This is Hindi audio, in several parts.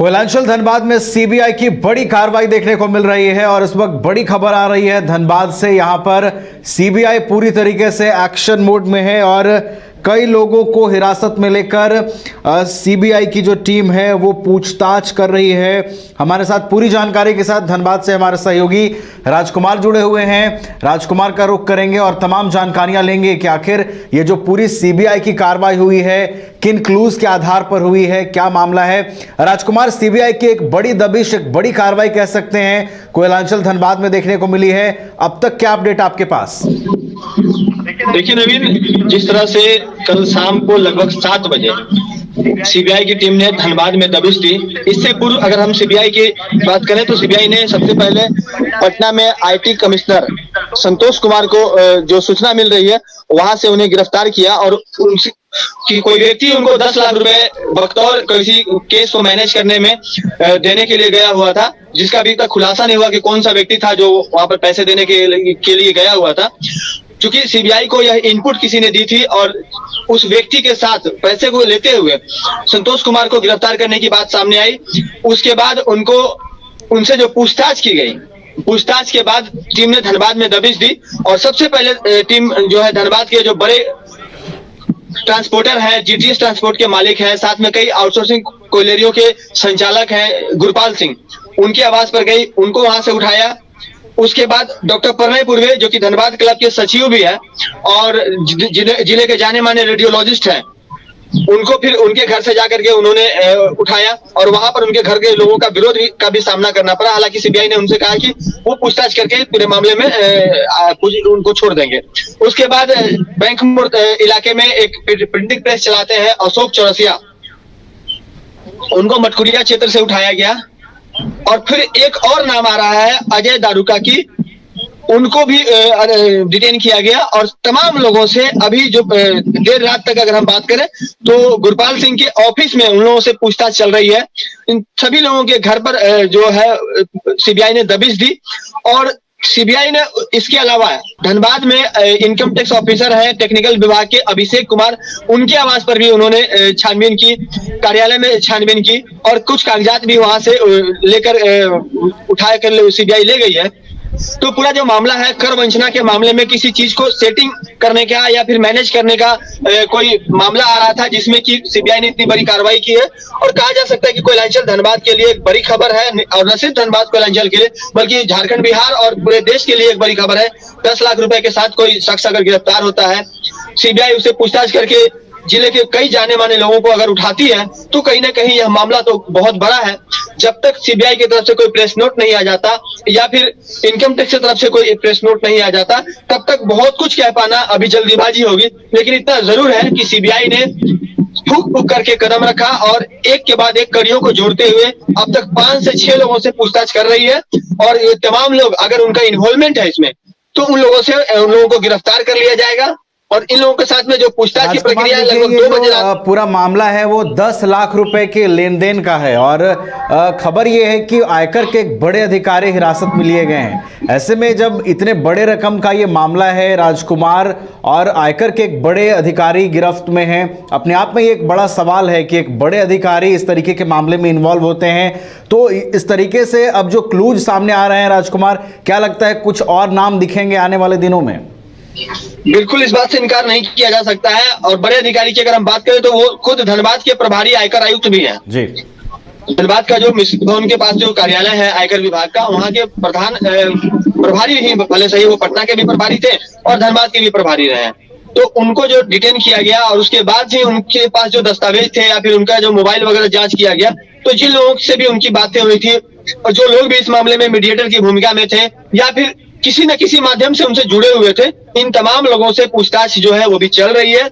कोयलांचल धनबाद में सीबीआई की बड़ी कार्रवाई देखने को मिल रही है और इस वक्त बड़ी खबर आ रही है धनबाद से। यहां पर सीबीआई पूरी तरीके से एक्शन मोड में है और कई लोगों को हिरासत में लेकर सीबीआई की जो टीम है वो पूछताछ कर रही है। हमारे साथ पूरी जानकारी के साथ धनबाद से हमारे सहयोगी राजकुमार जुड़े हुए हैं। राजकुमार का रुख करेंगे और तमाम जानकारियां लेंगे कि आखिर ये जो पूरी सीबीआई की कार्रवाई हुई है किन क्लूज के आधार पर हुई है, क्या मामला है। राजकुमार, सीबीआई की एक बड़ी दबिश, एक बड़ी कार्रवाई कह सकते हैं कोयलांचल धनबाद में देखने को मिली है। अब तक क्या अपडेट आपके पास? देखिए नवीन, जिस तरह से कल शाम को लगभग 7 बजे सीबीआई की टीम ने धनबाद में दबिश दी। इससे पूर्व अगर हम सीबीआई की बात करें तो सीबीआई ने सबसे पहले पटना में आईटी कमिश्नर संतोष कुमार को जो सूचना मिल रही है वहां से उन्हें गिरफ्तार किया और कि कोई व्यक्ति उनको 10 लाख रुपए बतौर किसी केस को मैनेज करने में देने के लिए गया हुआ था, जिसका अभी तक खुलासा नहीं हुआ कि कौन सा व्यक्ति था जो वहां पर पैसे देने के लिए गया हुआ था। क्योंकि सीबीआई को यह इनपुट किसी ने दी थी और उस व्यक्ति के साथ पैसे को लेते हुए संतोष कुमार को गिरफ्तार करने की बात सामने आई। उसके बाद उनसे जो पूछताछ की गई, पूछताछ के बाद टीम ने धनबाद में दबिश दी और सबसे पहले टीम जो है धनबाद के जो बड़े ट्रांसपोर्टर है, जीटीएस ट्रांसपोर्ट के मालिक है, साथ में कई आउटसोर्सिंग कोयलरियों के संचालक हैं गुरपाल सिंह, उनके आवास पर गई, उनको वहां से उठाया। उसके बाद डॉक्टर प्रणय पूर्वे जो कि धनबाद क्लब के सचिव भी है और जिले के जाने माने रेडियोलॉजिस्ट हैं, उनको फिर उनके घर से जाकर के उन्होंने उठाया और वहां पर उनके घर के लोगों का विरोध का भी सामना करना पड़ा। हालांकि सीबीआई ने उनसे कहा कि वो पूछताछ करके पूरे मामले में उनको छोड़ देंगे। उसके बाद बैंक मोड़ इलाके में एक प्रिंटिंग प्रेस चलाते हैं अशोक चौरसिया, उनको मटकुरिया क्षेत्र से उठाया गया। और फिर एक और नाम आ रहा है अजय दारुका की, उनको भी डिटेन किया गया। और तमाम लोगों से अभी जो देर रात तक अगर हम बात करें तो गुरपाल सिंह के ऑफिस में उन लोगों से पूछताछ चल रही है। इन सभी लोगों के घर पर जो है सीबीआई ने दबिश दी। और सीबीआई ने इसके अलावा धनबाद में इनकम टैक्स ऑफिसर है टेक्निकल विभाग के अभिषेक कुमार, उनके आवास पर भी उन्होंने छानबीन की, कार्यालय में छानबीन की और कुछ कागजात भी वहां से लेकर उठा कर सीबीआई ले गई है। तो पूरा जो मामला है कर वंचना के मामले में किसी चीज को सेटिंग करने का या फिर मैनेज करने का कोई मामला आ रहा था, जिसमें कि सीबीआई ने इतनी बड़ी कार्रवाई की है। और कहा जा सकता है कि कोयलांचल धनबाद के लिए एक बड़ी खबर है और न सिर्फ धनबाद कोयलांचल के लिए बल्कि झारखंड, बिहार और पूरे देश के लिए एक बड़ी खबर है। 10 लाख रुपए के साथ कोई शख्स अगर गिरफ्तार होता है, सीबीआई उसे पूछताछ करके जिले के कई जाने माने लोगों को अगर उठाती है तो कहीं ना कहीं यह मामला तो बहुत बड़ा है। जब तक सीबीआई की तरफ से कोई प्रेस नोट नहीं आ जाता या फिर इनकम टैक्स की तरफ से कोई प्रेस नोट नहीं आ जाता, तब तक बहुत कुछ कह पाना अभी जल्दीबाजी होगी। लेकिन इतना जरूर है कि सीबीआई ने फूक फूक करके कदम रखा और एक के बाद एक कड़ियों को जोड़ते हुए अब तक 5 से 6 लोगों से पूछताछ कर रही है। और ये तमाम लोग अगर उनका इन्वॉल्वमेंट है इसमें तो उन लोगों को गिरफ्तार कर लिया जाएगा। और इन लोगों के साथ में जो पूछताछ की प्रक्रिया लगभग 2 बजे पूरा मामला है वो 10 लाख रुपए के लेन देन का है और खबर ये है कि आयकर के एक बड़े अधिकारी हिरासत में लिए गए हैं। ऐसे में जब इतने बड़े रकम का ये मामला है राजकुमार और आयकर के एक बड़े अधिकारी गिरफ्त में हैं, अपने आप में ये एक बड़ा सवाल है कि एक बड़े अधिकारी इस तरीके के मामले में इन्वॉल्व होते हैं। तो इस तरीके से अब जो क्लूज सामने आ रहे हैं राजकुमार, क्या लगता है कुछ और नाम दिखेंगे आने वाले दिनों में? बिल्कुल, इस बात से इनकार नहीं किया जा सकता है। और बड़े अधिकारी की अगर हम बात करें तो वो खुद धनबाद के प्रभारी आयकर आयुक्त भी हैं जी। धनबाद का जो भवन के पास जो कार्यालय है आयकर विभाग का, वहाँ के प्रधान प्रभारी ही भले सही वो पटना के भी प्रभारी थे और धनबाद के भी प्रभारी रहे। तो उनको जो डिटेन किया गया और उसके बाद से उनके पास जो दस्तावेज थे या फिर उनका जो मोबाइल वगैरह जांच किया गया, तो जिन लोगों से भी उनकी बातें हुई थी और जो लोग भी इस मामले में मीडिएटर की भूमिका में थे या फिर किसी न किसी माध्यम से उनसे जुड़े हुए थे, इन तमाम लोगों से पूछताछ जो है वो भी चल रही है।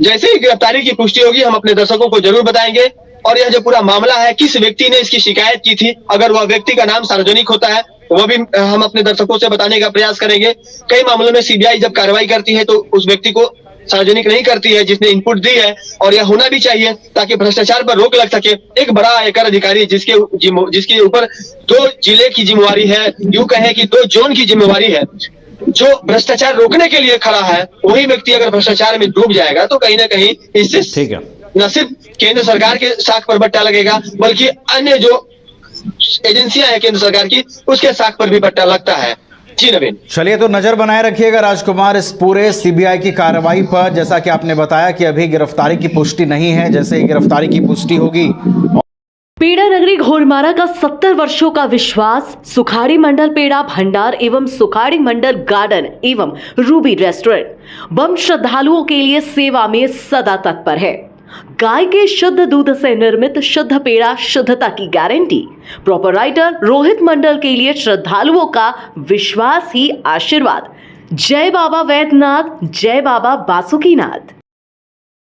जैसे ही गिरफ्तारी की पुष्टि होगी हम अपने दर्शकों को जरूर बताएंगे। और यह जो पूरा मामला है, किस व्यक्ति ने इसकी शिकायत की थी, अगर वह व्यक्ति का नाम सार्वजनिक होता है वो भी हम अपने दर्शकों से बताने का प्रयास करेंगे। कई मामलों में सीबीआई जब कार्रवाई करती है तो उस व्यक्ति को सार्वजनिक नहीं करती है जिसने इनपुट दी है, और यह होना भी चाहिए ताकि भ्रष्टाचार पर रोक लग सके। एक बड़ा आयकर अधिकारी जिसके ऊपर 2 जिले की जिम्मेवारी है, यूं कहें कि 2 जोन की जिम्मेवारी है, जो भ्रष्टाचार रोकने के लिए खड़ा है, वही व्यक्ति अगर भ्रष्टाचार में डूब जाएगा तो कहीं ना कहीं इससे न सिर्फ केंद्र सरकार के साख पर बट्टा लगेगा, बल्कि अन्य जो एजेंसियां हैं केंद्र सरकार की, उसके साख पर भी बट्टा लगता है। जी नवीन। चलिए, तो नजर बनाए रखिएगा राजकुमार इस पूरे सीबीआई की कार्रवाई पर। जैसा कि आपने बताया कि अभी गिरफ्तारी की पुष्टि नहीं है, जैसे ही गिरफ्तारी की पुष्टि होगी। पेड़ा नगरी घोड़मारा का 70 वर्षों का विश्वास सुखाड़ी मंडल पेड़ा भंडार एवं सुखाड़ी मंडल गार्डन एवं रूबी रेस्टोरेंट बम श्रद्धालुओं के लिए सेवा में सदा तत्पर है। गाय के शुद्ध दूध से निर्मित शुद्ध पेड़ा, शुद्धता की गारंटी। प्रोपराइटर रोहित मंडल के लिए श्रद्धालुओं का विश्वास ही आशीर्वाद। जय बाबा वैद्यनाथ, जय बाबा बासुकीनाथ।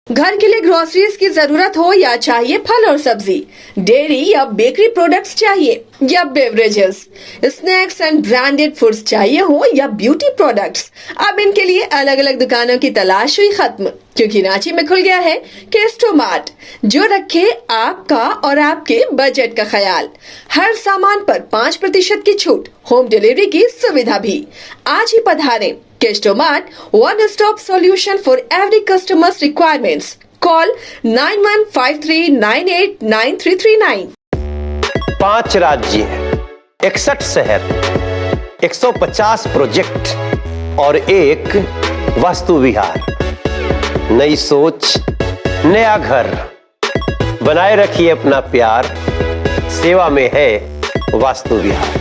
घर के लिए ग्रोसरीज की जरूरत हो या चाहिए फल और सब्जी, डेयरी या बेकरी प्रोडक्ट्स चाहिए या beverages, snacks and branded foods चाहिए हो या ब्यूटी प्रोडक्ट्स, अब इनके लिए अलग अलग दुकानों की तलाश हुई खत्म, क्योंकि रांची में खुल गया है केस्टो मार्ट, जो रखे आपका और आपके बजट का ख्याल। हर सामान पर 5% की छूट, होम डिलीवरी की सुविधा भी। आज ही पधारें Kesto Mart, one stop solution for every customer's requirements. Call 9153989339. 5 राज्य, 61 शहर, 150 प्रोजेक्ट और एक वास्तु विहार। नई सोच, नया घर। बनाए रखिए अपना प्यार, सेवा में है वास्तु विहार।